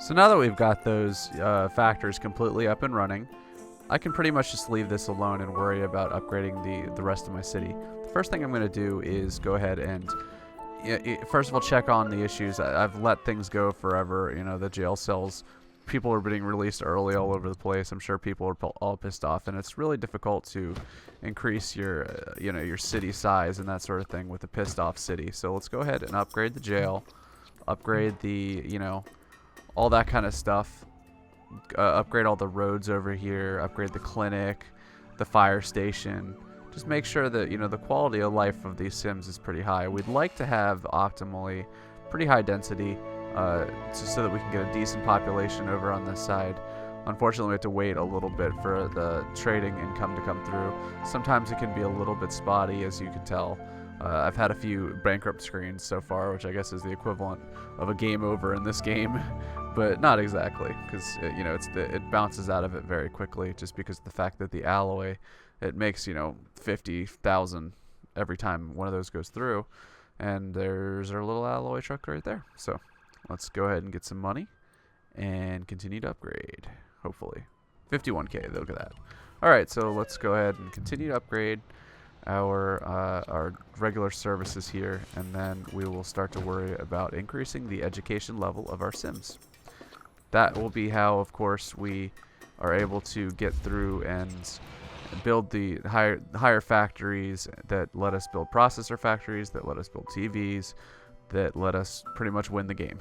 So now that we've got those factors completely up and running, I can pretty much just leave this alone and worry about upgrading the rest of my city. The first thing I'm going to do is go ahead and first of all check on the issues. I've let things go forever. You know, the jail cells, people are being released early all over the place. I'm sure people are all pissed off, and it's really difficult to increase your your city size and that sort of thing with a pissed off city. So let's go ahead and upgrade the jail, upgrade the all that kind of stuff. Upgrade all the roads over here, upgrade the clinic, the fire station. Just make sure that the quality of life of these sims is pretty high. We'd like to have optimally pretty high density, just so that we can get a decent population over on this side. Unfortunately, we have to wait a little bit for the trading income to come through. Sometimes it can be a little bit spotty, as you can tell. I've had a few bankrupt screens so far, which I guess is the equivalent of a game over in this game, but not exactly, because it bounces out of it very quickly, just because of the fact that the alloy, it makes 50,000 every time one of those goes through, and there's our little alloy truck right there. So let's go ahead and get some money and continue to upgrade. Hopefully, 51k. Look at that. All right, so let's go ahead and continue to upgrade our regular services here, and then we will start to worry about increasing the education level of our sims. That will be how, of course, we are able to get through and build the higher factories that let us build processor factories, that let us build TVs, that let us pretty much win the game.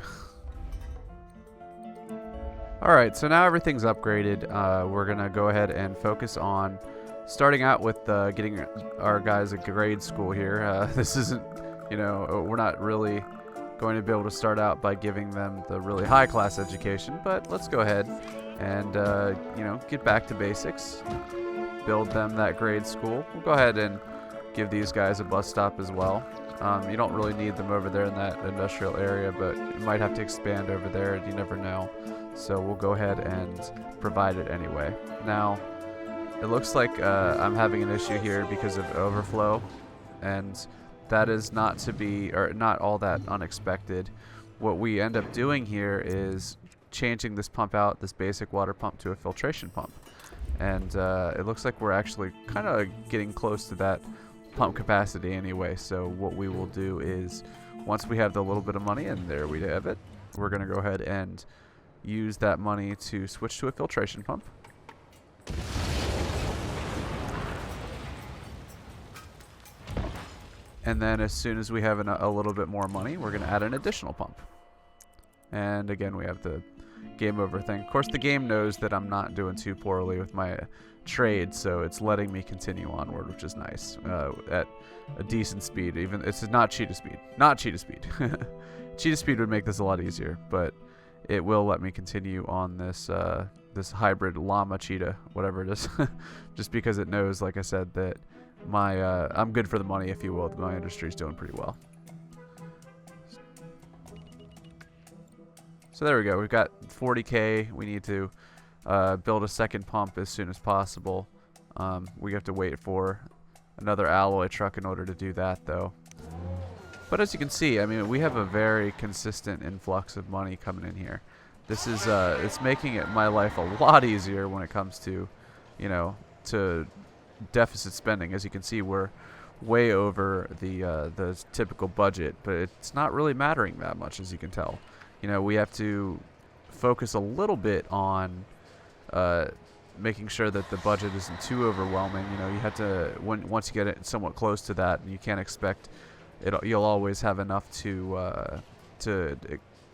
Alright, so now everything's upgraded. We're going to go ahead and focus on starting out with getting our guys a grade school here. This isn't, we're not really going to be able to start out by giving them the really high class education, but let's go ahead and, get back to basics. Build them that grade school. We'll go ahead and give these guys a bus stop as well. You don't really need them over there in that industrial area, but you might have to expand over there, you never know. So we'll go ahead and provide it anyway. Now, it looks like I'm having an issue here because of overflow, and that is not all that unexpected. What we end up doing here is changing this pump out, this basic water pump, to a filtration pump. And it looks like we're actually kind of getting close to that pump capacity anyway. So what we will do is, once we have the little bit of money, and there we have it, we're going to go ahead and use that money to switch to a filtration pump. And then as soon as we have a little bit more money, we're going to add an additional pump. And again, we have the game over thing. Of course, the game knows that I'm not doing too poorly with my trade, so it's letting me continue onward, which is nice, at a decent speed. Even it's not cheetah speed. Not cheetah speed. Cheetah speed would make this a lot easier, but it will let me continue on this this hybrid llama cheetah, whatever it is, just because it knows, like I said, that I'm good for the money, if you will. My industry's doing pretty well. So there we go. We've got 40k. We need to build a second pump as soon as possible. We have to wait for another alloy truck in order to do that, though. But as you can see, I mean, we have a very consistent influx of money coming in here. This is it's making my life a lot easier when it comes to, to deficit spending. As you can see, we're way over the typical budget, but it's not really mattering that much, as you can tell. We have to focus a little bit on making sure that the budget isn't too overwhelming. You have to, once you get it somewhat close to that, and you can't expect it, you'll always have enough to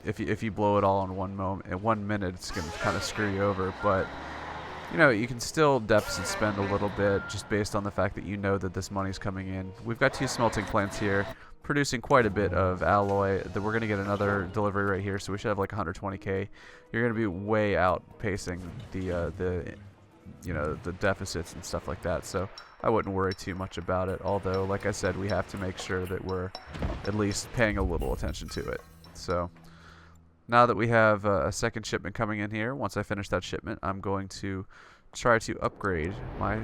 if you blow it all in one minute, it's going to kind of screw you over. But you can still deficit spend a little bit, just based on the fact that that this money's coming in. We've got 2 smelting plants here, producing quite a bit of alloy. That we're going to get another delivery right here, so we should have like 120k. You're going to be way outpacing the deficits and stuff like that. So I wouldn't worry too much about it. Although, like I said, we have to make sure that we're at least paying a little attention to it. So now that we have a second shipment coming in here, once I finish that shipment, I'm going to try to upgrade my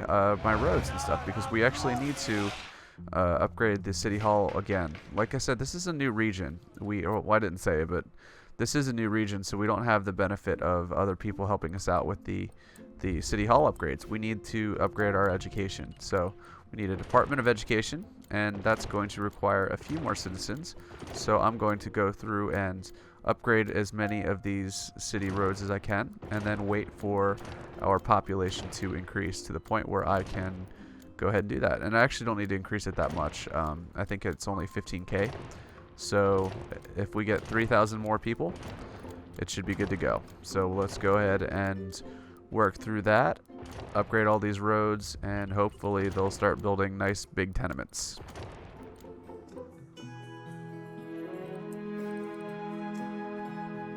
my roads and stuff, because we actually need to upgrade the city hall again. Like I said, this is a new region. Well, I didn't say it, but this is a new region, so we don't have the benefit of other people helping us out with the city hall upgrades. We need to upgrade our education. So we need a Department of Education, and that's going to require a few more citizens. So I'm going to go through and upgrade as many of these city roads as I can, and then wait for our population to increase to the point where I can go ahead and do that. And I actually don't need to increase it that much. I think it's only 15K. So if we get 3,000 more people, it should be good to go. So let's go ahead and work through that, upgrade all these roads, and hopefully they'll start building nice big tenements.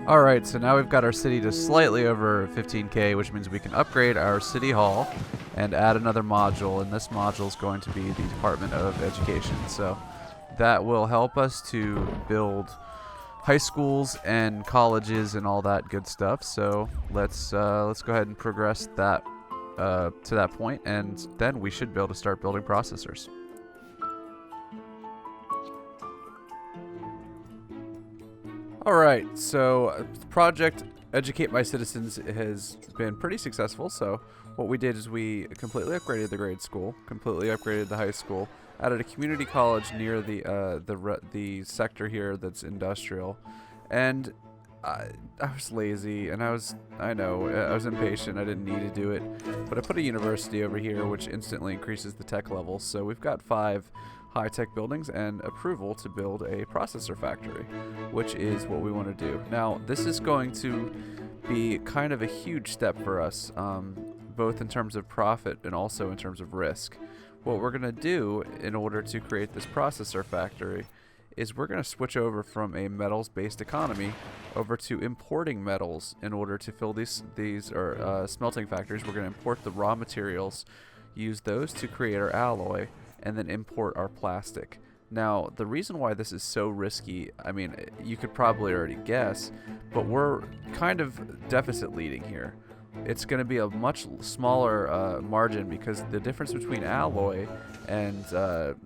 Alright, so now we've got our city to slightly over 15K, which means we can upgrade our city hall and add another module, and this module is going to be the Department of Education. So that will help us to build high schools and colleges and all that good stuff. So let's go ahead and progress that to that point, and then we should be able to start building processors. Alright, so Project Educate My Citizens has been pretty successful. So what we did is we completely upgraded the grade school, completely upgraded the high school, added a community college near the sector here that's industrial, and I was lazy, and I was impatient. I didn't need to do it, but I put a university over here, which instantly increases the tech level. So we've got 5 high-tech buildings and approval to build a processor factory, which is what we want to do. Now, this is going to be kind of a huge step for us, both in terms of profit and also in terms of risk. What we're going to do in order to create this processor factory is we're going to switch over from a metals-based economy over to importing metals in order to fill these smelting factories. We're going to import the raw materials, use those to create our alloy, and then import our plastic. Now, the reason why this is so risky, I mean, you could probably already guess, but we're kind of deficit leading here. It's going to be a much smaller margin, because the difference between alloy and the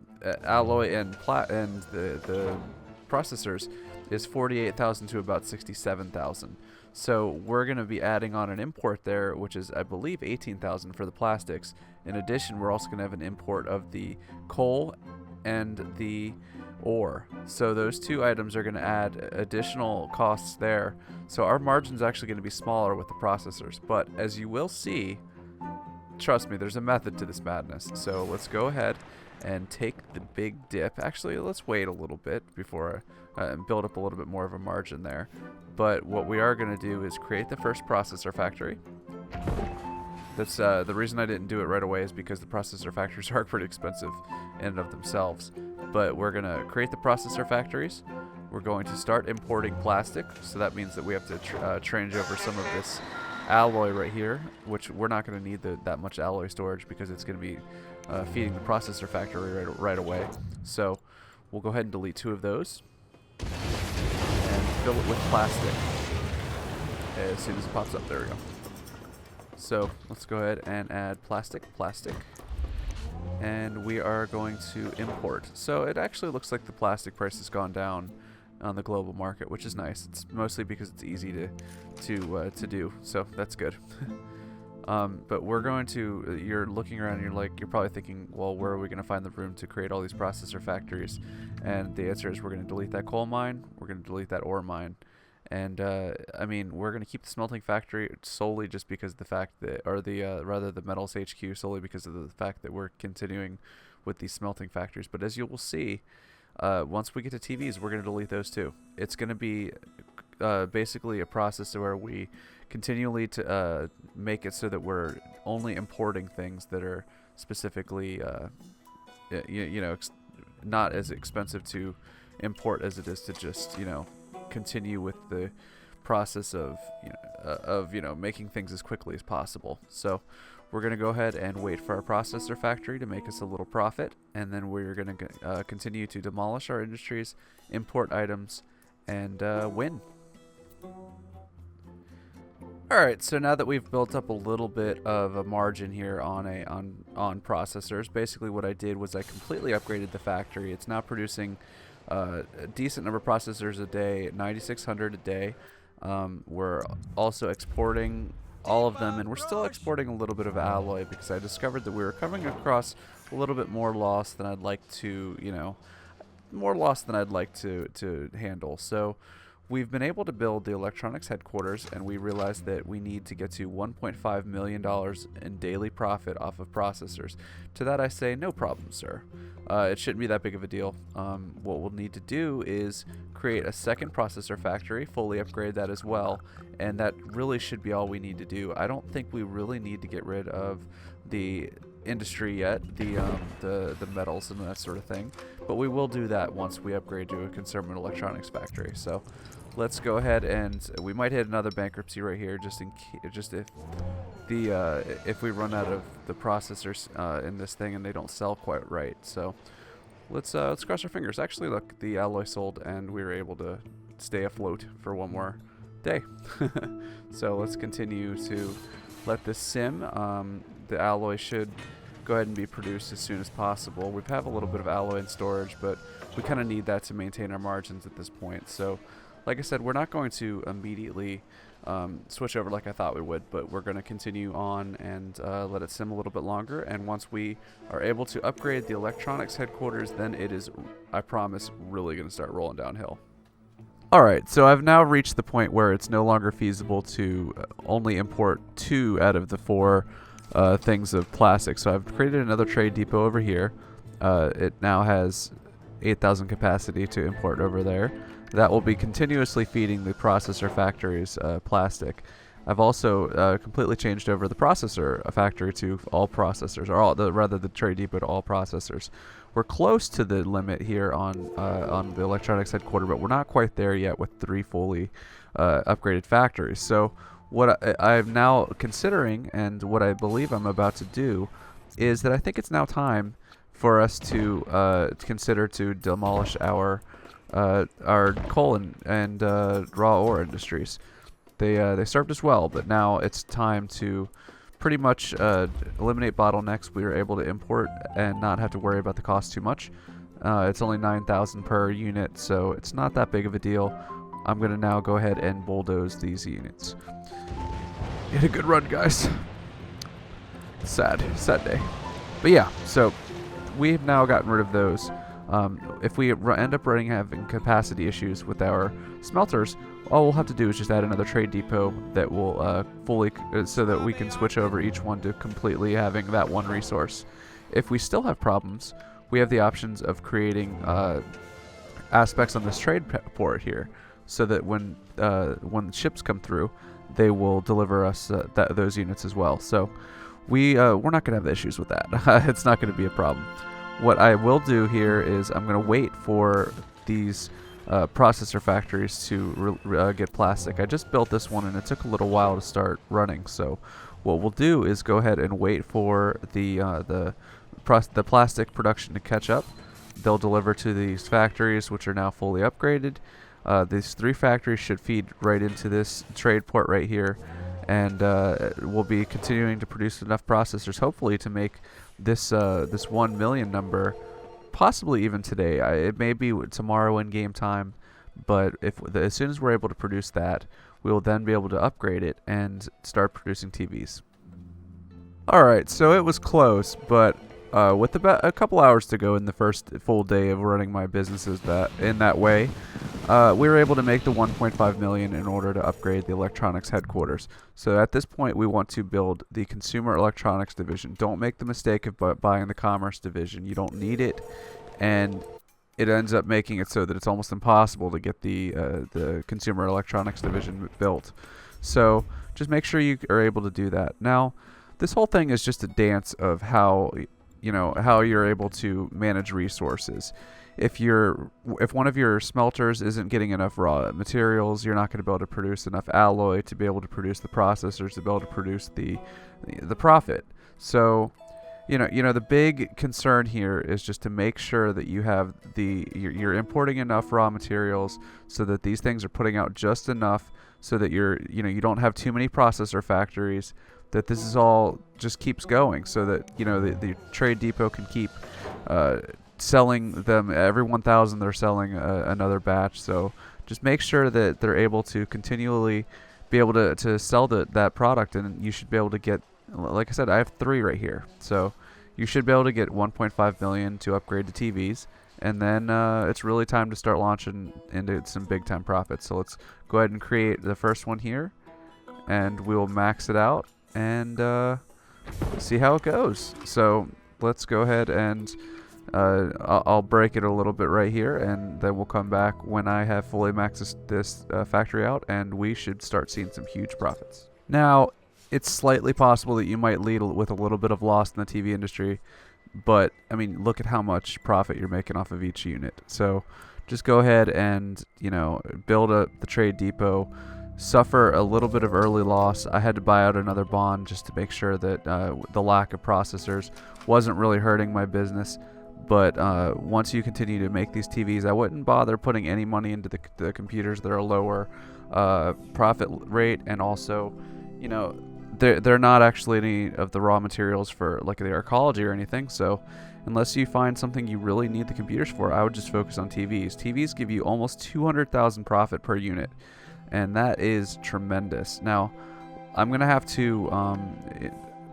processors is 48,000 to about 67,000. So we're going to be adding on an import there, which is, I believe, 18,000 for the plastics. In addition, we're also going to have an import of the coal and the ore. So those two items are going to add additional costs there. So our margin's actually going to be smaller with the processors. But as you will see, trust me, there's a method to this madness. So let's go ahead and take the big dip. Actually, let's wait a little bit before build up a little bit more of a margin there. But what we are going to do is create the first processor factory. That's the reason I didn't do it right away is because the processor factories are pretty expensive in and of themselves. But we're going to create the processor factories. We're going to start importing plastic. So that means that we have to change over some of this alloy right here, which we're not going to need that much alloy storage because it's going to be feeding the processor factory right away. So we'll go ahead and delete 2 of those and fill it with plastic as soon as it pops up. There we go. So let's go ahead and add plastic, and we are going to import. So it actually looks like the plastic price has gone down on the global market, which is nice. It's mostly because it's easy to do, so that's good. But we're going to, you're looking around and you're probably thinking, well, where are we going to find the room to create all these processor factories? And the answer is we're going to delete that coal mine, we're going to delete that ore mine. And I mean, we're going to keep the smelting factory solely just because of the fact that, or rather the metals HQ solely because of the fact that we're continuing with these smelting factories. But as you will see, once we get to TVs, we're going to delete those too. It's going to be basically a process where we continually to make it so that we're only importing things that are specifically, not as expensive to import as it is to just, continue with the process of making things as quickly as possible. So we're going to go ahead and wait for our processor factory to make us a little profit, and then we're going to continue to demolish our industries, import items, and win. Alright, so now that we've built up a little bit of a margin here on processors, basically what I did was I completely upgraded the factory. It's now producing a decent number of processors a day, 9,600 a day. We're also exporting all of them, and we're still exporting a little bit of alloy because I discovered that we were coming across a little bit more loss than I'd like to, more loss than I'd like to handle. So we've been able to build the electronics headquarters, and we realized that we need to get to $1.5 million in daily profit off of processors. To that I say, no problem, sir. It shouldn't be that big of a deal. What we'll need to do is create a second processor factory, fully upgrade that as well, and that really should be all we need to do. I don't think we really need to get rid of the industry yet, the metals and that sort of thing, but we will do that once we upgrade to a consumer electronics factory. So let's go ahead, and we might hit another bankruptcy right here, just if we run out of the processors in this thing and they don't sell quite right. So let's cross our fingers. Actually, look, the alloy sold, and we were able to stay afloat for one more day. So let's continue to let this sim. The alloy should go ahead and be produced as soon as possible. We have a little bit of alloy in storage, but we kind of need that to maintain our margins at this point. So like I said, we're not going to immediately switch over like I thought we would, but we're going to continue on and let it sim a little bit longer. And once we are able to upgrade the electronics headquarters, then it is, I promise, really going to start rolling downhill. Alright, so I've now reached the point where it's no longer feasible to only import 2 out of the 4 things of plastic. So I've created another trade depot over here. It now has 8,000 capacity to import over there. That will be continuously feeding the processor factories plastic. I've also completely changed over the processor factory to all processors, or rather the trade depot to all processors. We're close to the limit here on the electronics headquarters, but we're not quite there yet with 3 fully upgraded factories. So what I'm now considering, and what I believe I'm about to do, is that I think it's now time for us to consider to demolish our coal and raw ore industries. They served us well, but now it's time to pretty much eliminate bottlenecks. We were able to import and not have to worry about the cost too much. It's only 9,000 per unit, so it's not that big of a deal. I'm going to now go ahead and bulldoze these units. You had a good run, guys. Sad day. But yeah, so we've now gotten rid of those. If we end up having capacity issues with our smelters, all we'll have to do is just add another trade depot that will so that we can switch over each one to completely having that one resource. If we still have problems, we have the options of creating aspects on this trade port here, so that when ships come through, they will deliver us those units as well. So we're not going to have issues with that. It's not going to be a problem. What I will do here is I'm going to wait for these processor factories to get plastic. I just built this one and it took a little while to start running. So what we'll do is go ahead and wait for the plastic production to catch up. They'll deliver to these factories, which are now fully upgraded. These 3 factories should feed right into this trade port right here, and we'll be continuing to produce enough processors, hopefully, to make this 1 million number, possibly even today. It may be tomorrow in game time, but as soon as we're able to produce that, we will then be able to upgrade it and start producing TVs. Alright, so it was close, but with about a couple hours to go in the first full day of running my businesses in that way, we were able to make the 1.5 million in order to upgrade the electronics headquarters. So at this point, we want to build the consumer electronics division. Don't make the mistake of buying the commerce division. You don't need it, and it ends up making it so that it's almost impossible to get the consumer electronics division built. So just make sure you are able to do that. Now, this whole thing is just a dance of how you're able to manage resources. If one of your smelters isn't getting enough raw materials, you're not going to be able to produce enough alloy to be able to produce the processors to be able to produce the profit. So, the big concern here is just to make sure that you have you're importing enough raw materials so that these things are putting out just enough so that you don't have too many processor factories, that this is all just keeps going, so that the trade depot can keep selling them every 1,000. They're selling another batch. So just make sure that they're able to continually be able to sell that product, and you should be able to get, like I said, I have 3 right here. So you should be able to get 1.5 million to upgrade the TVs, and then it's really time to start launching into some big time profits. So let's go ahead and create the first one here, and we'll max it out and see how it goes. So let's go ahead and I'll break it a little bit right here, and then we'll come back when I have fully maxed this factory out, and we should start seeing some huge profits. Now, it's slightly possible that you might lead with a little bit of loss in the TV industry, but I mean, look at how much profit you're making off of each unit. So just go ahead and, you know, build the trade depot, suffer a little bit of early loss. I had to buy out another bond just to make sure that the lack of processors wasn't really hurting my business. But once you continue to make these TVs, I wouldn't bother putting any money into the computers that are lower profit rate, and also, you know, they're not actually any of the raw materials for like their ecology or anything. So unless you find something you really need the computers for, I would just focus on TVs. TVs give you almost 200,000 profit per unit, and that is tremendous. Now, I'm gonna have to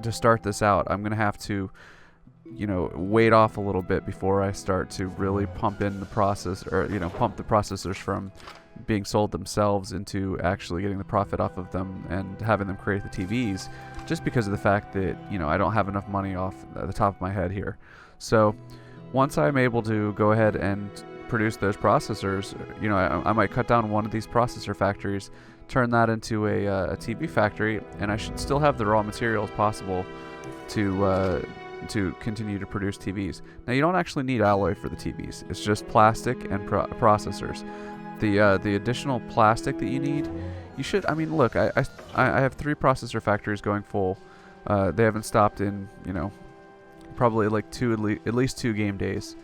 start this out, I'm gonna have to, you know, wait off a little bit before I start to really pump in the process, or, you know, pump the processors from being sold themselves into actually getting the profit off of them and having them create the TVs, just because of the fact that, you know, I don't have enough money off the top of my head here. So once I'm able to go ahead and produce those processors, you know, I might cut down one of these processor factories, turn that into a TV factory, and I should still have the raw materials possible to continue to produce TVs. Now, you don't actually need alloy for the TVs. It's just plastic and processors. The additional plastic that you need, you should, I mean, look, I have 3 processor factories going full. They haven't stopped in, you know, probably like at least 2 game days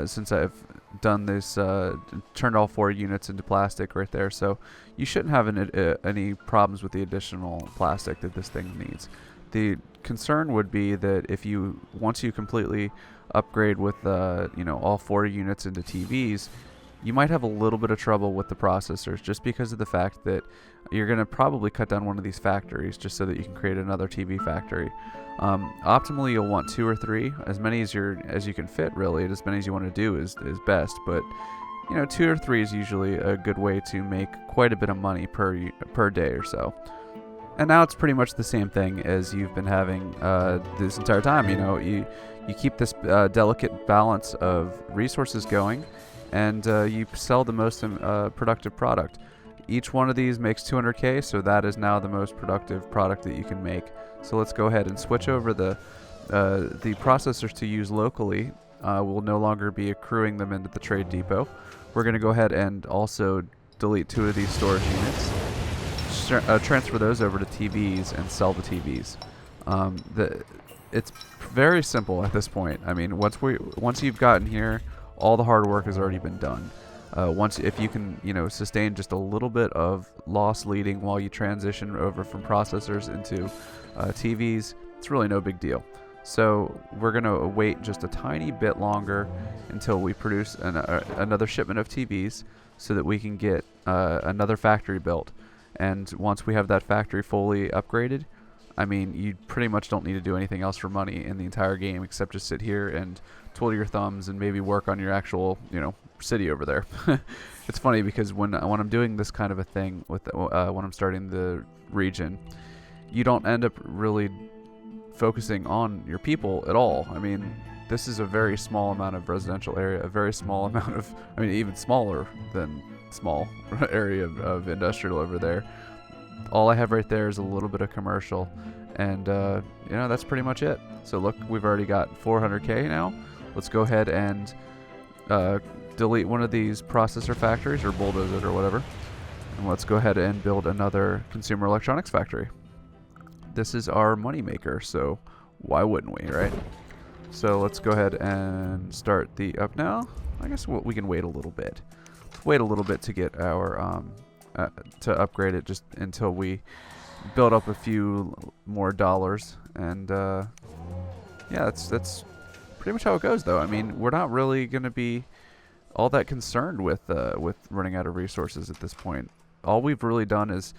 since I've done this, turned all 4 units into plastic right there. So you shouldn't have any problems with the additional plastic that this thing needs. The concern would be that once you completely upgrade with you know, all 4 units into TVs, you might have a little bit of trouble with the processors, just because of the fact that you're going to probably cut down one of these factories just so that you can create another TV factory. Optimally, you'll want 2 or 3, as many as you can fit, really. As many as you want to do is best, but you know, 2 or 3 is usually a good way to make quite a bit of money per day or so. And now it's pretty much the same thing as you've been having this entire time. You know, you keep this delicate balance of resources going, and you sell the most productive product. Each one of these makes 200K, so that is now the most productive product that you can make. So let's go ahead and switch over the processors to use locally. We'll no longer be accruing them into the trade depot. We're going to go ahead and also delete 2 of these storage units. Transfer those over to TVs and sell the TVs. It's very simple at this point. I mean, once you've gotten here, all the hard work has already been done. If you can, you know, sustain just a little bit of loss leading while you transition over from processors into TVs, it's really no big deal. So we're going to wait just a tiny bit longer until we produce another shipment of TVs, so that we can get another factory built. And once we have that factory fully upgraded, I mean, you pretty much don't need to do anything else for money in the entire game except just sit here and twiddle your thumbs and maybe work on your actual, you know, city over there. It's funny because when I'm doing this kind of a thing with when I'm starting the region, you don't end up really focusing on your people at all. I mean, this is a very small amount of residential area, a very small amount of, I mean, even smaller than small area of industrial over there. All I have right there is a little bit of commercial, and you know, that's pretty much it. So look, we've already got 400K now. Let's go ahead and delete one of these processor factories, or bulldoze it or whatever, and let's go ahead and build another consumer electronics factory. This is our money maker, so why wouldn't we, right? So let's go ahead and start the up now. I guess we can wait a little bit. Wait a little bit to get our to upgrade it, just until we build up a few more dollars. And yeah, that's pretty much how it goes, though. I mean, we're not really going to be all that concerned with running out of resources at this point. All we've really done is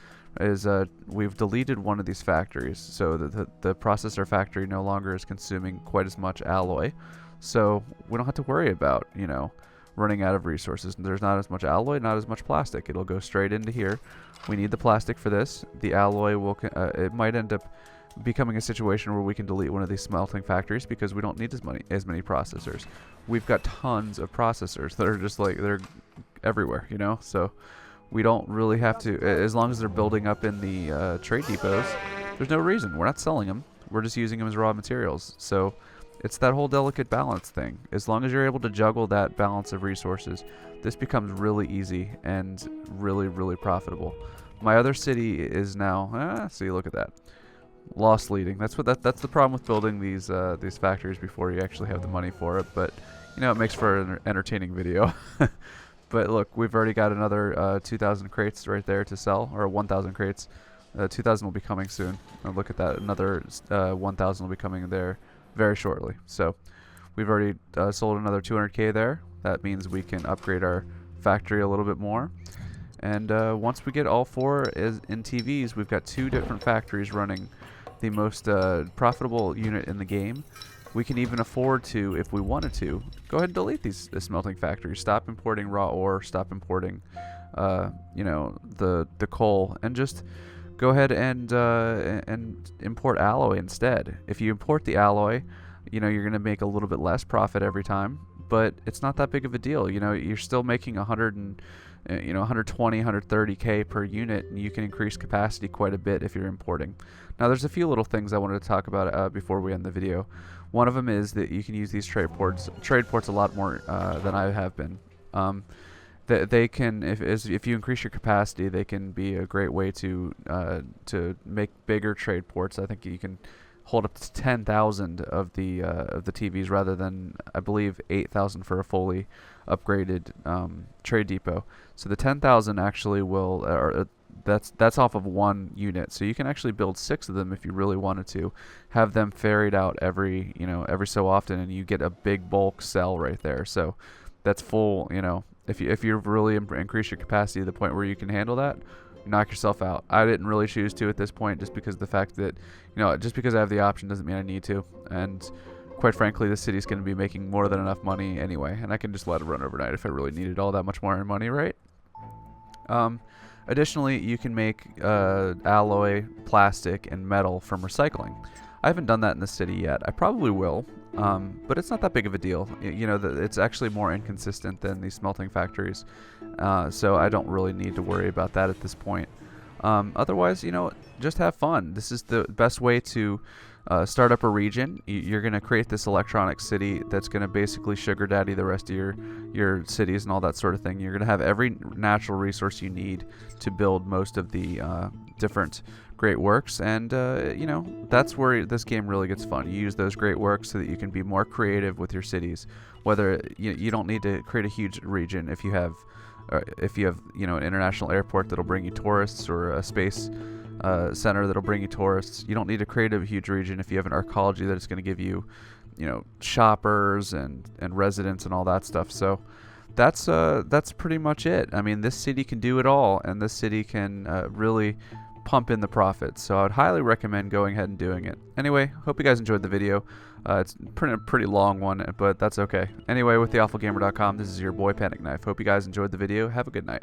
we've deleted one of these factories, so that the processor factory no longer is consuming quite as much alloy. So we don't have to worry about, you know, running out of resources. There's not as much alloy, not as much plastic. It'll go straight into here. We need the plastic for this. The alloy will, it might end up becoming a situation where we can delete one of these smelting factories because we don't need as many processors. We've got tons of processors that are just like, they're everywhere, you know? So we don't really have to, as long as they're building up in the trade depots, there's no reason. We're not selling them. We're just using them as raw materials. So it's that whole delicate balance thing. As long as you're able to juggle that balance of resources, this becomes really easy and really, really profitable. My other city is now, see, look at that. Lost leading. That's the problem with building these factories before you actually have the money for it. But you know, it makes for an entertaining video. But look, we've already got another 2,000 crates right there to sell, or 1,000 crates. 2,000 will be coming soon. Look at that. Another 1,000 will be coming there very shortly. So we've already sold another 200k there. That means we can upgrade our factory a little bit more. And once we get all four in TVs, we've got 2 different factories running the most profitable unit in the game. We can even afford to, if we wanted to, go ahead and delete these smelting factories. Stop importing raw ore. Stop importing, you know, the coal, and just go ahead and import alloy instead. If you import the alloy, you know, you're going to make a little bit less profit every time, but it's not that big of a deal. You know, you're still making 120, 130k per unit, and you can increase capacity quite a bit if you're importing. Now, there's a few little things I wanted to talk about before we end the video. One of them is that you can use these trade ports a lot more than I have been. They can, if you increase your capacity, they can be a great way to make bigger trade ports. I think you can hold up to 10,000 of the TVs rather than, I believe, 8,000 for a fully upgraded trade depot. So the 10,000 actually will, that's off of one unit. So you can actually build 6 of them if you really wanted to, have them ferried out every so often, and you get a big bulk sell right there. So that's full, you know, if you really increase your capacity to the point where you can handle that, knock yourself out. I didn't really choose to at this point, just because of the fact that, you know, just because I have the option doesn't mean I need to. And quite frankly, the city's going to be making more than enough money anyway, and I can just let it run overnight if I really needed all that much more money, right? Additionally, you can make alloy, plastic, and metal from recycling. I haven't done that in the city yet. I probably will, but it's not that big of a deal. You know, it's actually more inconsistent than these smelting factories, so I don't really need to worry about that at this point. Otherwise, you know, just have fun. This is the best way to start up a region. You're going to create this electronic city that's going to basically sugar daddy the rest of your cities and all that sort of thing. You're going to have every natural resource you need to build most of the different great works, and you know, that's where this game really gets fun. You use those great works so that you can be more creative with your cities. Whether you don't need to create a huge region if you have you know, an international airport that'll bring you tourists, or a space center that'll bring you tourists. You don't need to create a huge region if you have an arcology that is going to give you, you know, shoppers and residents and all that stuff. So that's pretty much it. I mean, this city can do it all, and this city can really pump in the profits. So I would highly recommend going ahead and doing it. Anyway, hope you guys enjoyed the video. It's a pretty long one, but that's okay. Anyway, with theawfulgamer.com, this is your boy Panic Knife. Hope you guys enjoyed the video. Have a good night.